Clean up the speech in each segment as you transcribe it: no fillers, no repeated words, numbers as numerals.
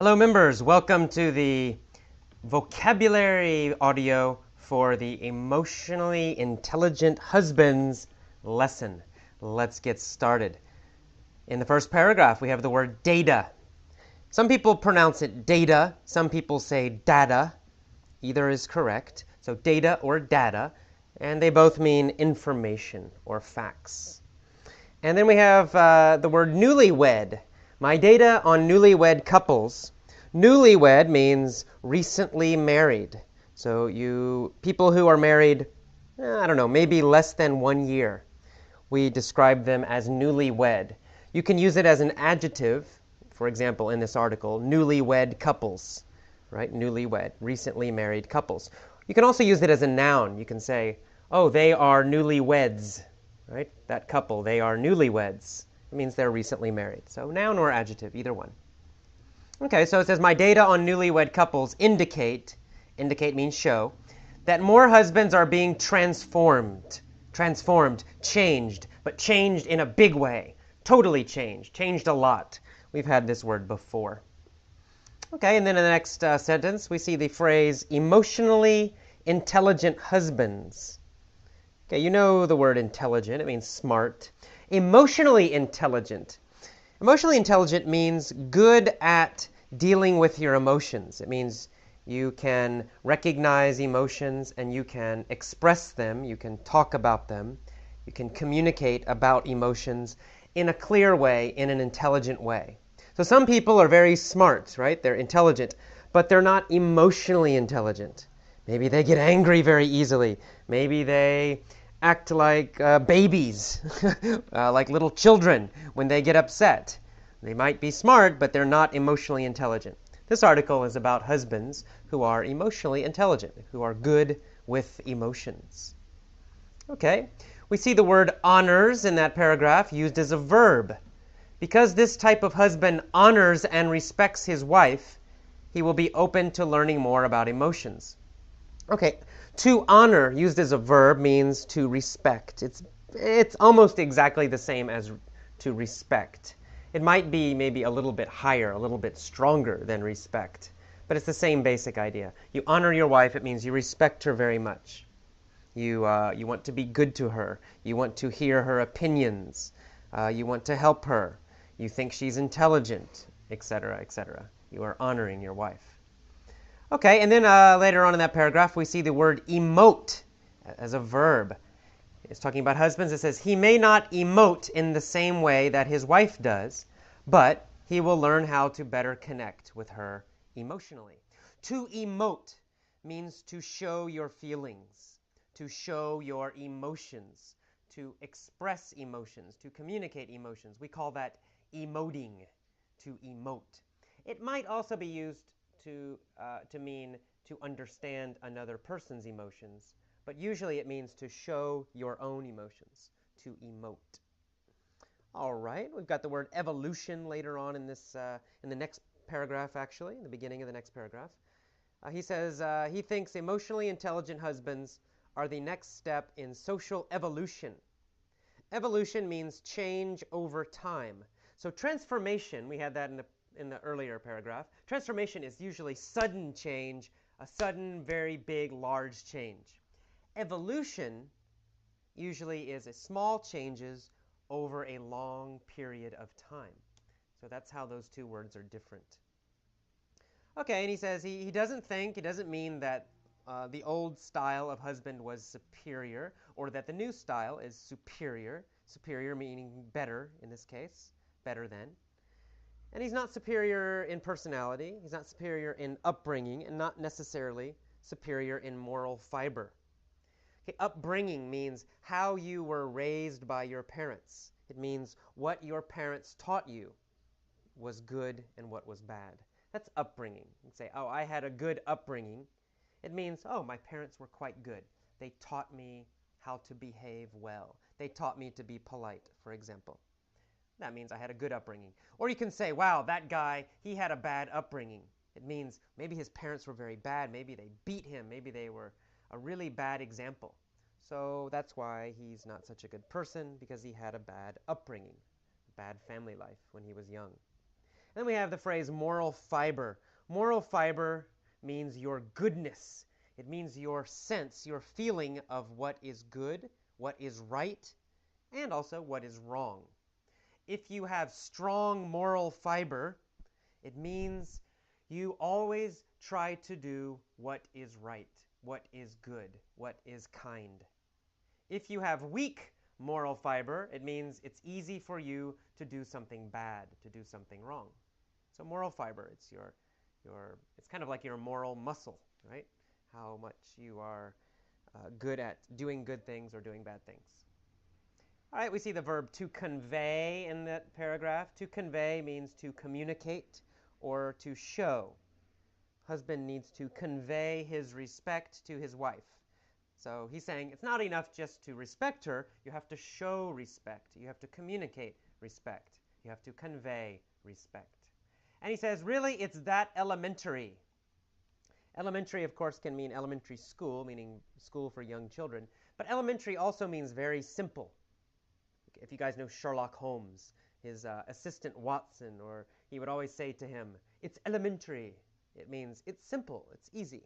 Hello members, welcome to the vocabulary audio for the Emotionally Intelligent Husbands lesson. Let's get started. In the first paragraph we have the word data. Some people pronounce it data, some people say data. Either is correct. So data or data, and they both mean information or facts. And then we have the word newlywed. My data on newlywed couples. Newlywed means recently married. So people who are married, I don't know, maybe less than 1 year. We describe them as newlywed. You can use it as an adjective, for example, in this article, newlywed couples, right? Newlywed, recently married couples. You can also use it as a noun. You can say, oh, they are newlyweds, right? That couple, they are newlyweds. It means they're recently married. So noun or adjective, either one. Okay, so it says, my data on newlywed couples indicate means show, that more husbands are being transformed, changed, but changed in a big way. Totally changed a lot. We've had this word before. Okay, and then in the next sentence, we see the phrase emotionally intelligent husbands. Okay, you know the word intelligent. It means smart. Emotionally intelligent. Emotionally intelligent means good at dealing with your emotions. It means you can recognize emotions and you can express them. You can talk about them. You can communicate about emotions in a clear way, in an intelligent way. So some people are very smart, right? They're intelligent, but they're not emotionally intelligent. Maybe they get angry very easily. Maybe they act like babies, like little children when they get upset. They might be smart, but they're not emotionally intelligent. This article is about husbands who are emotionally intelligent, who are good with emotions. Okay, we see the word honors in that paragraph used as a verb. Because this type of husband honors and respects his wife, he will be open to learning more about emotions. Okay, to honor, used as a verb, means to respect. It's almost exactly the same as to respect. It might be maybe a little bit higher, a little bit stronger than respect, but it's the same basic idea. You honor your wife, it means you respect her very much. You want to be good to her. You want to hear her opinions. You want to help her. You think she's intelligent, etc., etc. You are honoring your wife. Okay, and then later on in that paragraph, we see the word emote as a verb. It's talking about husbands. It says, he may not emote in the same way that his wife does, but he will learn how to better connect with her emotionally. To emote means to show your feelings, to show your emotions, to express emotions, to communicate emotions. We call that emoting, to emote. It might also be used to mean to understand another person's emotions, but usually it means to show your own emotions, to emote. All right, we've got the word evolution later on in this, in the next paragraph, actually, in the beginning of the next paragraph. He says he thinks emotionally intelligent husbands are the next step in social evolution. Evolution means change over time. So transformation, we had that in the earlier paragraph. Transformation is usually sudden change, a sudden, very big, large change. Evolution usually is a small changes over a long period of time. So that's how those two words are different. Okay, and he says he doesn't mean that the old style of husband was superior, or that the new style is superior. Superior meaning better in this case, better than. And he's not superior in personality, he's not superior in upbringing, and not necessarily superior in moral fiber. Okay, upbringing means how you were raised by your parents. It means what your parents taught you was good and what was bad. That's upbringing. You say, oh, I had a good upbringing. It means, oh, my parents were quite good. They taught me how to behave well. They taught me to be polite, for example. That means I had a good upbringing. Or you can say, wow, that guy, he had a bad upbringing. It means maybe his parents were very bad. Maybe they beat him. Maybe they were a really bad example. So that's why he's not such a good person, because he had a bad upbringing, bad family life when he was young. Then we have the phrase moral fiber. Moral fiber means your goodness. It means your sense, your feeling of what is good, what is right, and also what is wrong. If you have strong moral fiber, it means you always try to do what is right, what is good, what is kind. If you have weak moral fiber, it means it's easy for you to do something bad, to do something wrong. So moral fiber, it's it's kind of like your moral muscle, right? How much you are good at doing good things or doing bad things. All right, we see the verb to convey in that paragraph. To convey means to communicate or to show. Husband needs to convey his respect to his wife. So he's saying it's not enough just to respect her. You have to show respect. You have to communicate respect. You have to convey respect. And he says, really, it's that elementary. Elementary, of course, can mean elementary school, meaning school for young children. But elementary also means very simple. If you guys know Sherlock Holmes, his assistant Watson, or he would always say to him, it's elementary. It means it's simple, it's easy.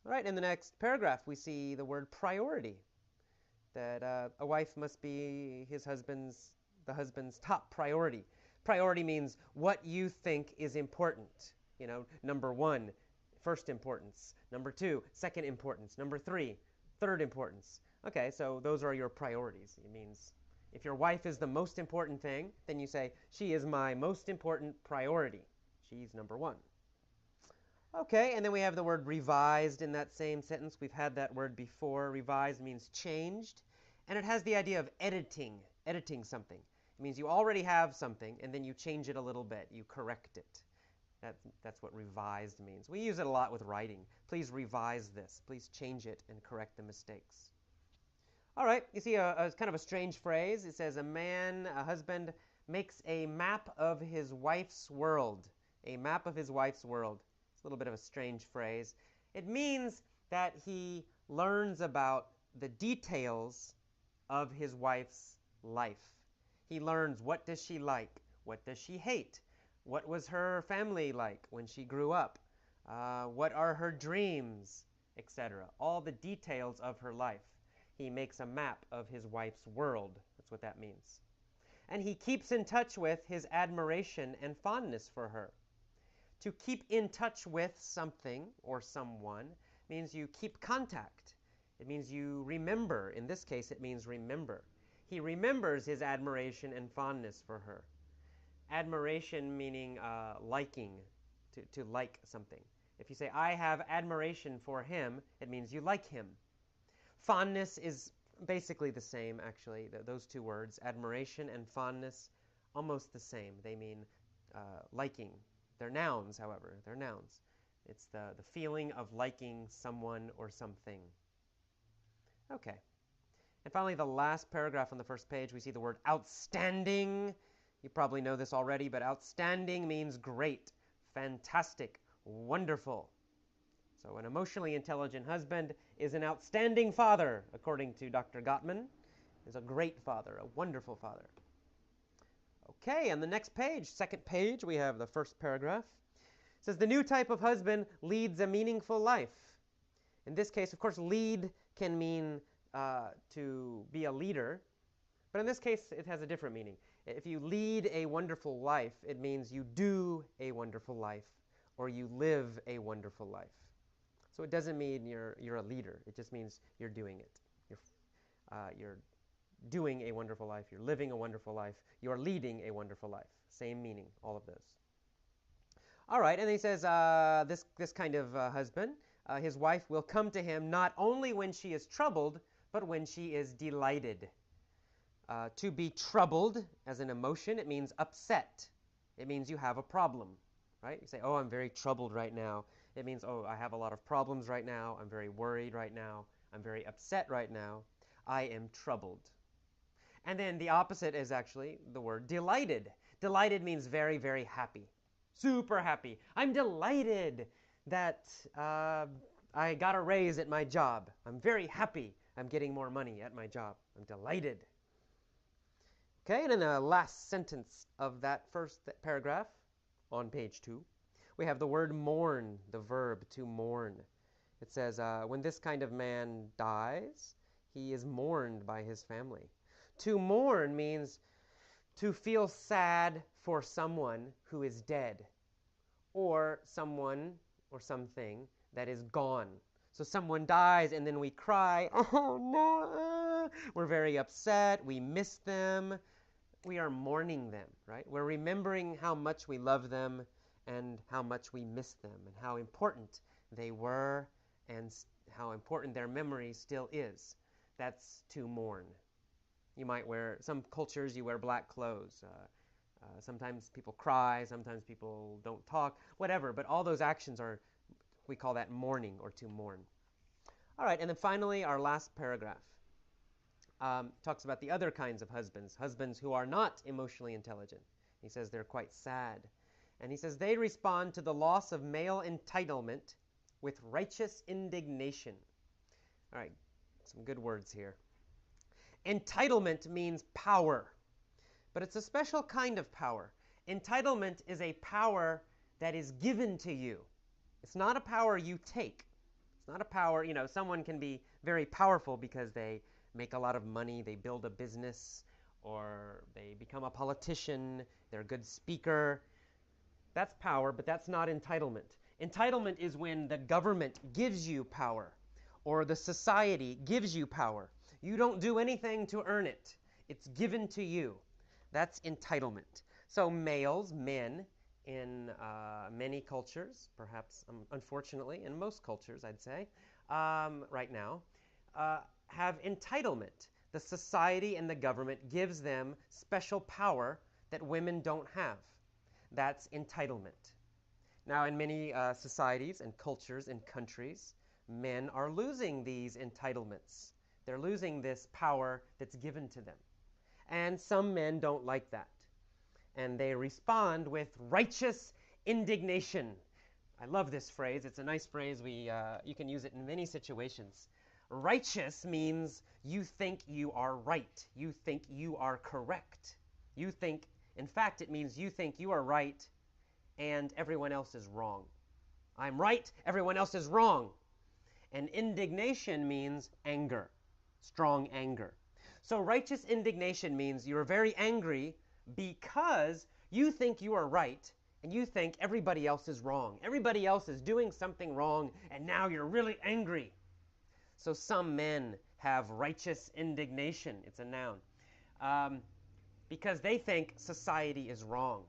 All right, in the next paragraph, we see the word priority, that a wife must be the husband's top priority. Priority means what you think is important. You know, number one, first importance. Number two, second importance. Number three, third importance. Okay, so those are your priorities. It means if your wife is the most important thing, then you say, she is my most important priority. She's number one. Okay, and then we have the word revised in that same sentence. We've had that word before. Revised means changed, and it has the idea of editing something. It means you already have something, and then you change it a little bit. You correct it. That's what revised means. We use it a lot with writing. Please revise this. Please change it and correct the mistakes. All right, you see a kind of a strange phrase. It says a husband makes a map of his wife's world. A map of his wife's world. It's a little bit of a strange phrase. It means that he learns about the details of his wife's life. He learns, what does she like? What does she hate? What was her family like when she grew up? What are her dreams, etc. All the details of her life. He makes a map of his wife's world. That's what that means. And he keeps in touch with his admiration and fondness for her. To keep in touch with something or someone means you keep contact. It means you remember. In this case, it means remember. He remembers his admiration and fondness for her. Admiration meaning liking, to like something. If you say, I have admiration for him, it means you like him. Fondness is basically the same, actually. Those two words, admiration and fondness, almost the same. They mean liking. They're nouns, however. They're nouns. It's the feeling of liking someone or something. Okay. And finally, the last paragraph on the first page, we see the word outstanding. You probably know this already, but outstanding means great, fantastic, wonderful. So an emotionally intelligent husband is an outstanding father, according to Dr. Gottman. Is a great father, a wonderful father. Okay, on the next page, second page, we have the first paragraph. It says, the new type of husband leads a meaningful life. In this case, of course, lead can mean to be a leader. But in this case, it has a different meaning. If you lead a wonderful life, it means you do a wonderful life or you live a wonderful life. So it doesn't mean you're a leader. It just means you're doing it. You're doing a wonderful life. You're living a wonderful life. You're leading a wonderful life. Same meaning, all of those. All right, and he says this kind of husband, his wife will come to him not only when she is troubled, but when she is delighted. To be troubled as an emotion, it means upset. It means you have a problem, right? You say, oh, I'm very troubled right now. It means, oh, I have a lot of problems right now. I'm very worried right now. I'm very upset right now. I am troubled. And then the opposite is actually the word delighted. Delighted means very, very happy. Super happy. I'm delighted that I got a raise at my job. I'm very happy I'm getting more money at my job. I'm delighted. Okay, and in the last sentence of that first paragraph on page 2, we have the word mourn, the verb to mourn. It says, when this kind of man dies, he is mourned by his family. To mourn means to feel sad for someone who is dead, or someone or something that is gone. So someone dies and then we cry, oh no, we're very upset, we miss them, we are mourning them, right? We're remembering how much we love them and how much we miss them and how important they were and how important their memory still is. That's to mourn. You might wear, some cultures you wear black clothes. Sometimes people cry, sometimes people don't talk, whatever. But all those actions are, we call that mourning or to mourn. All right, and then finally our last paragraph talks about the other kinds of husbands, husbands who are not emotionally intelligent. He says they're quite sad. And he says they respond to the loss of male entitlement with righteous indignation. All right, some good words here. Entitlement means power, but it's a special kind of power. Entitlement is a power that is given to you. It's not a power you take. It's not a power, you know, someone can be very powerful because they make a lot of money, they build a business, or they become a politician, they're a good speaker. That's power, but that's not entitlement. Entitlement is when the government gives you power, or the society gives you power. You don't do anything to earn it. It's given to you. That's entitlement. So males, men, in many cultures, perhaps unfortunately in most cultures, I'd say, right now, have entitlement. The society and the government gives them special power that women don't have. That's entitlement. Now, in many societies and cultures and countries, men are losing these entitlements. They're losing this power that's given to them. And some men don't like that. And they respond with righteous indignation. I love this phrase. It's a nice phrase. You can use it in many situations. Righteous means you think you are right. You think you are correct. You think, in fact, it means you think you are right and everyone else is wrong. I'm right, everyone else is wrong. And indignation means anger, strong anger. So righteous indignation means you're very angry because you think you are right and you think everybody else is wrong. Everybody else is doing something wrong and now you're really angry. So some men have righteous indignation. It's a noun. Because they think society is wrong.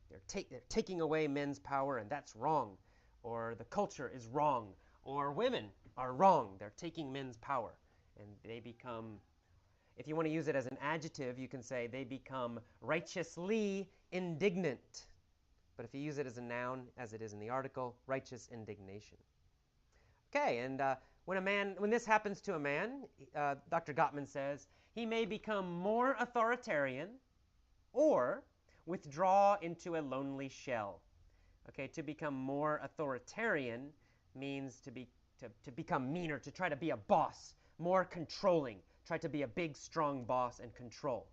They're taking away men's power and that's wrong. Or the culture is wrong. Or women are wrong. They're taking men's power. And they become, if you want to use it as an adjective, you can say they become righteously indignant. But if you use it as a noun, as it is in the article, righteous indignation. Okay, and when this happens to a man, Dr. Gottman says, he may become more authoritarian or withdraw into a lonely shell. Okay, to become more authoritarian means to become meaner, to try to be a boss, more controlling, try to be a big, strong boss and control.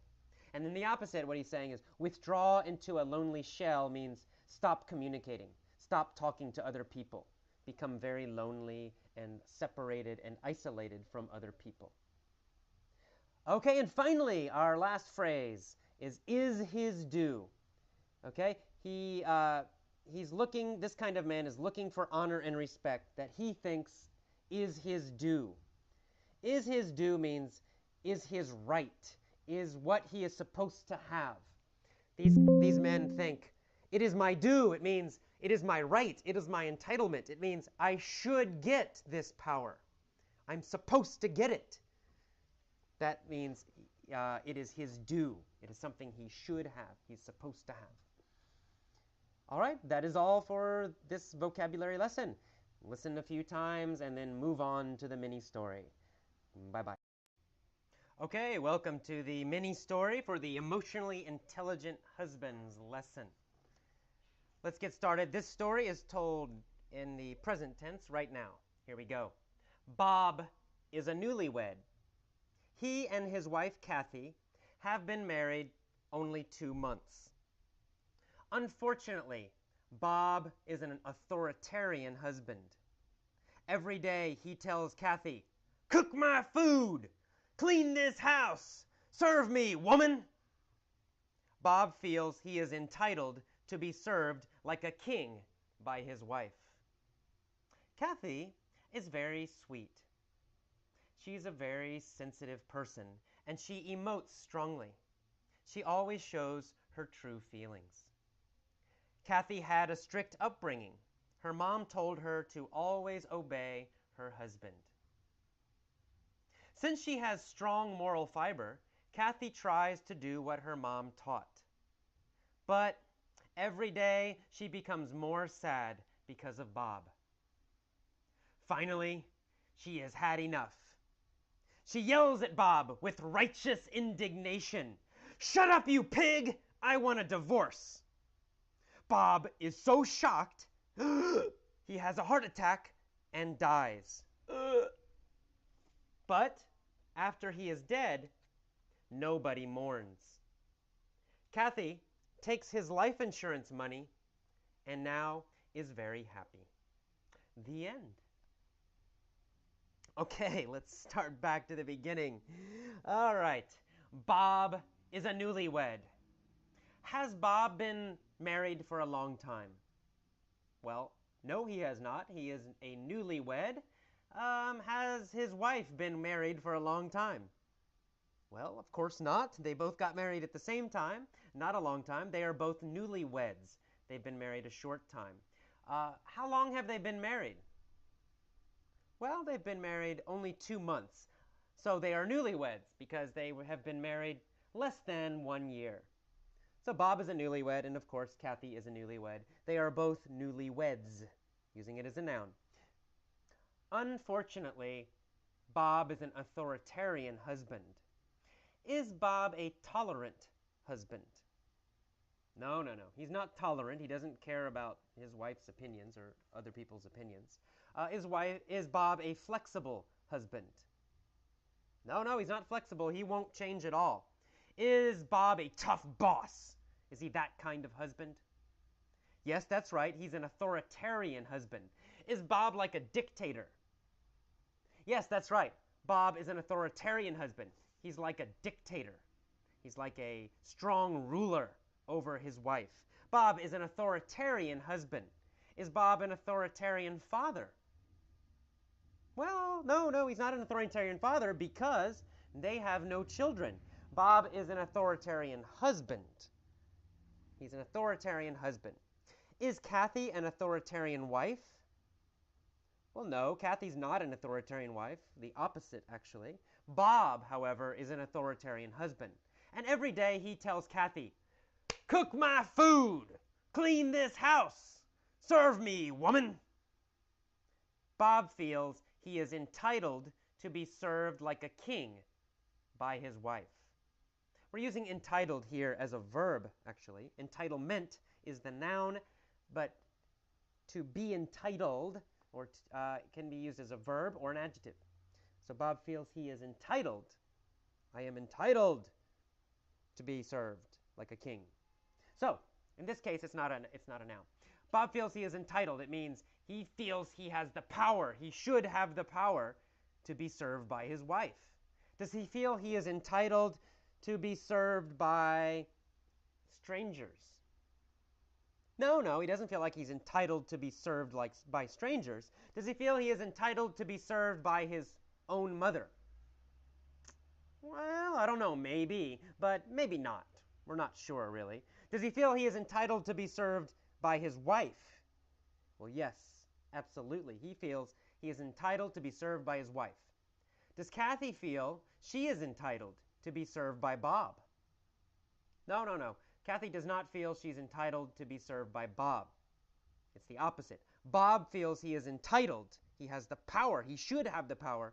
And then the opposite, what he's saying is withdraw into a lonely shell means stop communicating, stop talking to other people, become very lonely and separated and isolated from other people. Okay, and finally, our last phrase is his due. Okay, he's looking, this kind of man is looking for honor and respect that he thinks is his due. Is his due means is his right, is what he is supposed to have. These men think, it is my due. It means it is my right. It is my entitlement. It means I should get this power. I'm supposed to get it. That means it is his due. It is something he should have. He's supposed to have. All right, that is all for this vocabulary lesson. Listen a few times and then move on to the mini story. Bye-bye. Okay, welcome to the mini story for the emotionally intelligent husbands lesson. Let's get started. This story is told in the present tense right now. Here we go. Bob is a newlywed. He and his wife, Kathy, have been married only 2 months. Unfortunately, Bob is an authoritarian husband. Every day he tells Kathy, "Cook my food! Clean this house! Serve me, woman!" Bob feels he is entitled to be served like a king by his wife. Kathy is very sweet. She's a very sensitive person, and she emotes strongly. She always shows her true feelings. Kathy had a strict upbringing. Her mom told her to always obey her husband. Since she has strong moral fiber, Kathy tries to do what her mom taught. But every day she becomes more sad because of Bob. Finally, she has had enough. She yells at Bob with righteous indignation. "Shut up, you pig! I want a divorce!" Bob is so shocked, he has a heart attack and dies. But after he is dead, nobody mourns. Kathy takes his life insurance money and now is very happy. The end. Okay, let's start back to the beginning. All right, Bob is a newlywed. Has Bob been married for a long time? Well, no, he has not. He is a newlywed. Has his wife been married for a long time? Well, of course not. They both got married at the same time. Not a long time. They are both newlyweds. They've been married a short time. How long have they been married? Well, they've been married only 2 months. So they are newlyweds because they have been married less than 1 year. So Bob is a newlywed, and of course Kathy is a newlywed. They are both newlyweds, using it as a noun. Unfortunately, Bob is an authoritarian husband. Is Bob a tolerant husband? No. He's not tolerant. He doesn't care about his wife's opinions or other people's opinions. Is Bob a flexible husband? No, he's not flexible. He won't change at all. Is Bob a tough boss? Is he that kind of husband? Yes, that's right. He's an authoritarian husband. Is Bob like a dictator? Yes, that's right. Bob is an authoritarian husband. He's like a dictator. He's like a strong ruler over his wife. Bob is an authoritarian husband. Is Bob an authoritarian father? Well, no, he's not an authoritarian father because they have no children. Bob is an authoritarian husband. He's an authoritarian husband. Is Kathy an authoritarian wife? Well, no, Kathy's not an authoritarian wife. The opposite, actually. Bob, however, is an authoritarian husband. And every day he tells Kathy, "Cook my food! Clean this house! Serve me, woman!" Bob feels he is entitled to be served like a king by his wife. We're using entitled here as a verb, actually. Entitlement is the noun, but to be entitled can be used as a verb or an adjective. So Bob feels he is entitled. I am entitled to be served like a king. So in this case, it's not a noun. Bob feels he is entitled. It means he feels he has the power. He should have the power to be served by his wife. Does he feel he is entitled to be served by strangers? No, he doesn't feel like he's entitled to be served by strangers. Does he feel he is entitled to be served by his own mother? Well, I don't know, maybe, but maybe not. We're not sure, really. Does he feel he is entitled to be served by his wife? Well, yes, absolutely. He feels he is entitled to be served by his wife. Does Kathy feel she is entitled to be served by Bob? No. Kathy does not feel she's entitled to be served by Bob. It's the opposite. Bob feels he is entitled. He has the power. He should have the power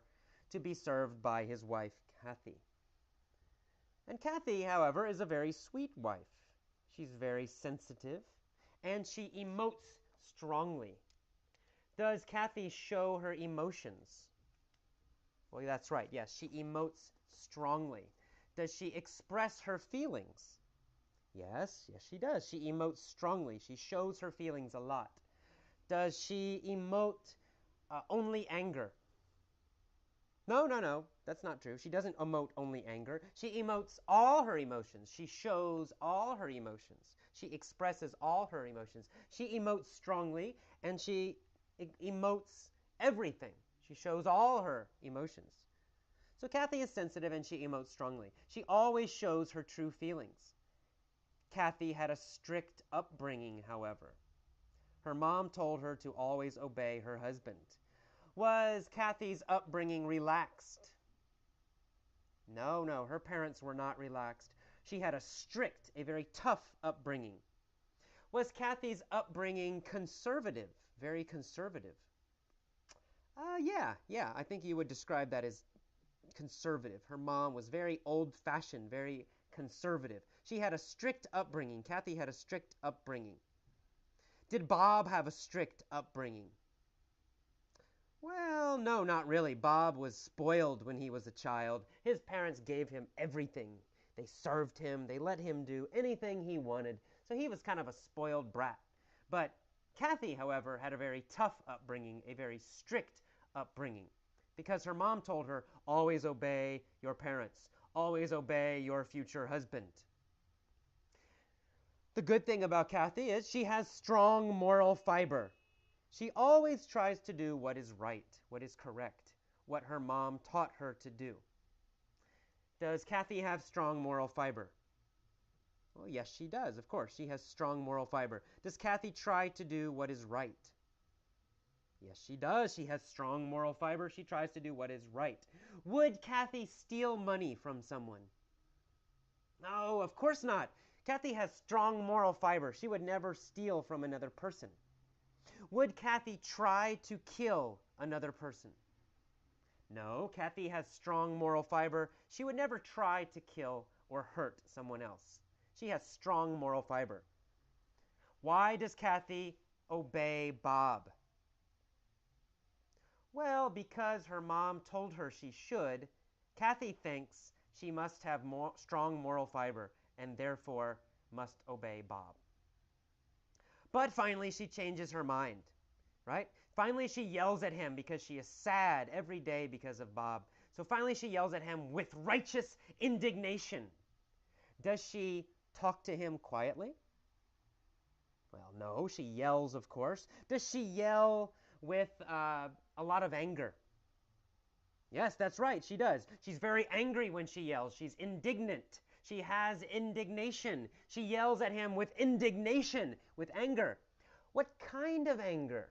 to be served by his wife, Kathy. And Kathy, however, is a very sweet wife. She's very sensitive, and she emotes strongly. Does Kathy show her emotions? Well, that's right. Yes, she emotes strongly. Does she express her feelings? Yes, she does. She emotes strongly. She shows her feelings a lot. Does she emote only anger? No, that's not true. She doesn't emote only anger. She emotes all her emotions. She shows all her emotions. She expresses all her emotions. She emotes strongly, and she emotes everything. She shows all her emotions. So Kathy is sensitive and she emotes strongly. She always shows her true feelings. Kathy had a strict upbringing, however. Her mom told her to always obey her husband. Was Kathy's upbringing relaxed? No, her parents were not relaxed. She had a strict, a very tough upbringing. Was Kathy's upbringing conservative? Very conservative? Yeah, I think you would describe that as conservative. Her mom was very old-fashioned, very conservative. She had a strict upbringing. Kathy had a strict upbringing. Did Bob have a strict upbringing? Well, no, not really. Bob was spoiled when he was a child. His parents gave him everything. They served him. They let him do anything he wanted. So he was kind of a spoiled brat. But Kathy, however, had a very tough upbringing, a very strict upbringing. Because her mom told her, always obey your parents. Always obey your future husband. The good thing about Kathy is she has strong moral fiber. She always tries to do what is right, what is correct, what her mom taught her to do. Does Kathy have strong moral fiber? Well, yes, she does. Of course, she has strong moral fiber. Does Kathy try to do what is right? Yes, she does. She has strong moral fiber. She tries to do what is right. Would Kathy steal money from someone? No, of course not. Kathy has strong moral fiber. She would never steal from another person. Would Kathy try to kill another person? No, Kathy has strong moral fiber. She would never try to kill or hurt someone else. She has strong moral fiber. Why does Kathy obey Bob? Well, because her mom told her she should. Kathy thinks she must have strong moral fiber and therefore must obey Bob. But finally, she changes her mind, right? Finally, she yells at him because she is sad every day because of Bob. So finally, she yells at him with righteous indignation. Does she talk to him quietly? Well, no, she yells, of course. Does she yell with a lot of anger? Yes, that's right, she does. She's very angry when she yells. She's indignant. She has indignation. She yells at him with indignation, with anger. What kind of anger?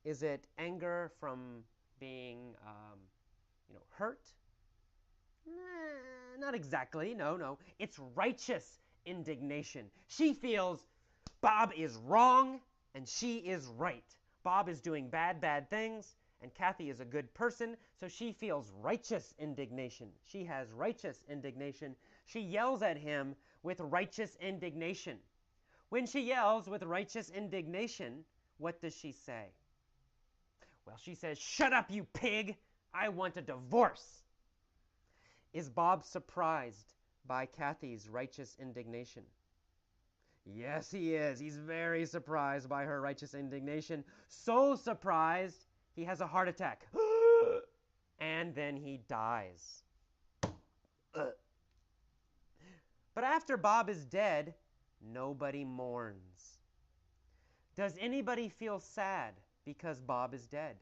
Is it anger from being, hurt? Not exactly. No. It's righteous indignation. She feels Bob is wrong and she is right. Bob is doing bad things, and Kathy is a good person, so she feels righteous indignation. She has righteous indignation. She yells at him with righteous indignation. When she yells with righteous indignation, what does she say? Well, she says, "Shut up, you pig! I want a divorce!" Is Bob surprised by Kathy's righteous indignation? Yes, he is. He's very surprised by her righteous indignation. So surprised, he has a heart attack. And then he dies. But after Bob is dead, nobody mourns. Does anybody feel sad because Bob is dead?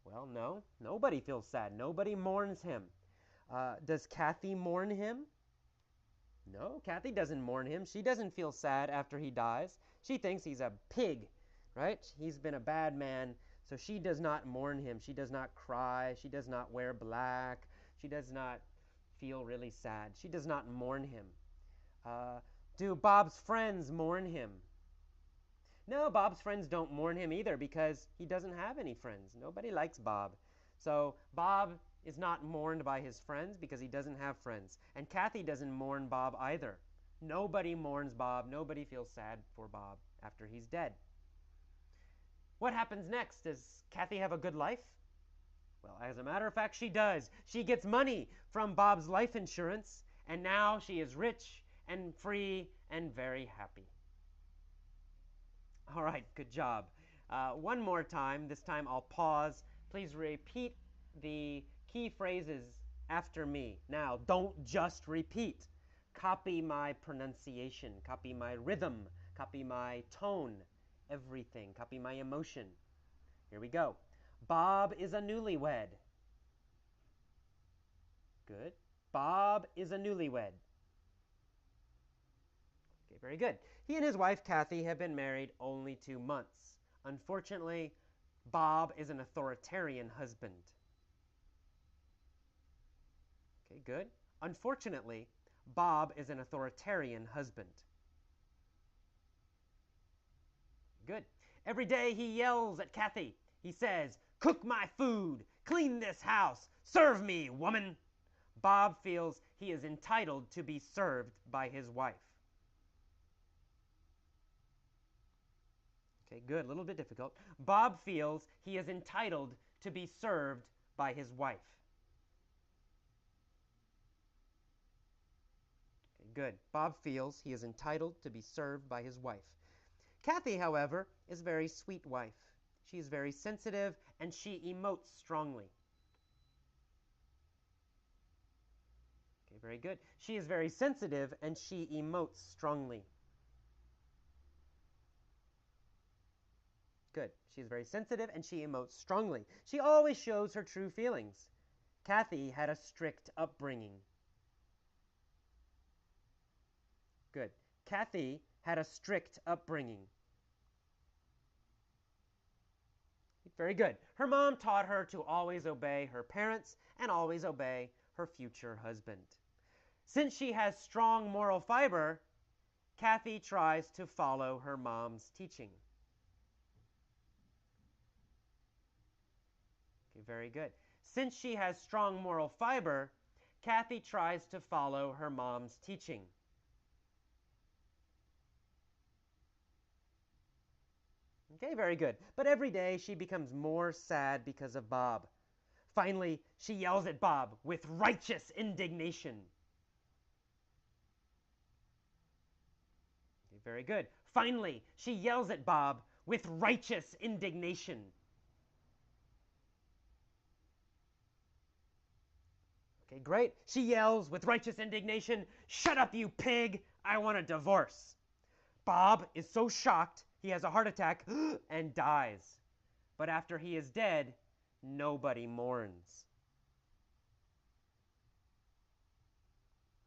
Well, no. Nobody feels sad. Nobody mourns him. Does Kathy mourn him? No, Kathy doesn't mourn him. She doesn't feel sad after he dies. She thinks he's a pig, right? He's been a bad man, so she does not mourn him. She does not cry. She does not wear black. She does not feel really sad. She does not mourn him. Do Bob's friends mourn him? No, Bob's friends don't mourn him either because he doesn't have any friends. Nobody likes Bob. So Bob is not mourned by his friends because he doesn't have friends. And Kathy doesn't mourn Bob either. Nobody mourns Bob. Nobody feels sad for Bob after he's dead. What happens next? Does Kathy have a good life? Well, as a matter of fact, she does. She gets money from Bob's life insurance, and now she is rich and free and very happy. All right, good job. One more time. This time I'll pause. Please repeat the key phrases after me. Now, don't just repeat. Copy my pronunciation, copy my rhythm, copy my tone, everything. Copy my emotion. Here we go. Bob is a newlywed. Good. Bob is a newlywed. Okay, very good. He and his wife, Kathy, have been married only 2 months. Unfortunately, Bob is an authoritarian husband. Okay, good. Unfortunately, Bob is an authoritarian husband. Good. Every day he yells at Kathy. He says, "Cook my food, clean this house, serve me, woman." Bob feels he is entitled to be served by his wife. Okay, good, a little bit difficult. Bob feels he is entitled to be served by his wife. Okay, good. Bob feels he is entitled to be served by his wife. Kathy, however, is a very sweet wife. She is very sensitive and she emotes strongly. Okay, very good. She is very sensitive and she emotes strongly. Good. She's very sensitive and she emotes strongly. She always shows her true feelings. Kathy had a strict upbringing. Good. Kathy had a strict upbringing. Very good. Her mom taught her to always obey her parents and always obey her future husband. Since she has strong moral fiber, Kathy tries to follow her mom's teaching. Okay, very good. Since she has strong moral fiber, Kathy tries to follow her mom's teaching. Okay, very good. But every day she becomes more sad because of Bob. Finally, she yells at Bob with righteous indignation. Okay, very good. Finally, she yells at Bob with righteous indignation. Okay, great. She yells with righteous indignation, "Shut up, you pig! I want a divorce." Bob is so shocked, he has a heart attack and dies. But after he is dead, nobody mourns.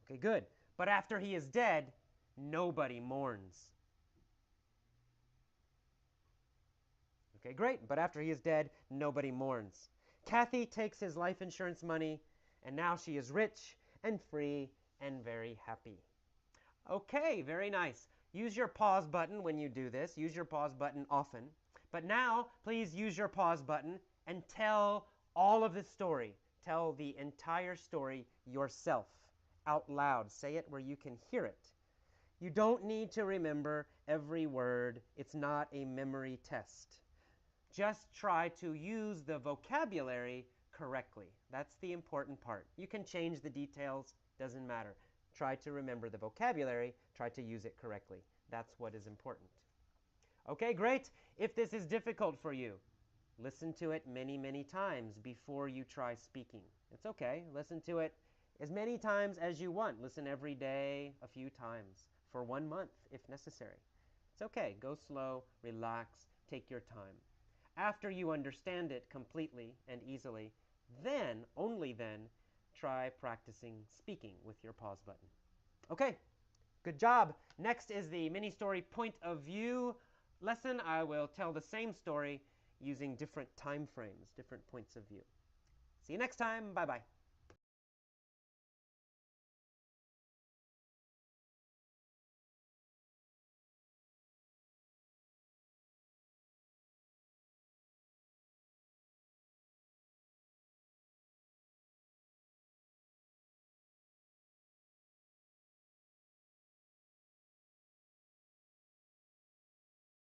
Okay, good. But after he is dead, nobody mourns. Okay, great. But after he is dead, nobody mourns. Kathy takes his life insurance money, and now she is rich and free and very happy. Okay, very nice. Use your pause button when you do this. Use your pause button often. But now, please use your pause button and tell all of the story. Tell the entire story yourself, out loud. Say it where you can hear it. You don't need to remember every word. It's not a memory test. Just try to use the vocabulary correctly. That's the important part. You can change the details, doesn't matter. Try to remember the vocabulary, try to use it correctly. That's what is important. Okay, great. If this is difficult for you, listen to it many, many times before you try speaking. It's okay. Listen to it as many times as you want. Listen every day, a few times, for 1 month if necessary. It's okay. Go slow, relax, take your time. After you understand it completely and easily, then, only then, try practicing speaking with your pause button. Okay, good job. Next is the mini story point of view lesson. I will tell the same story using different time frames, different points of view. See you next time. Bye-bye.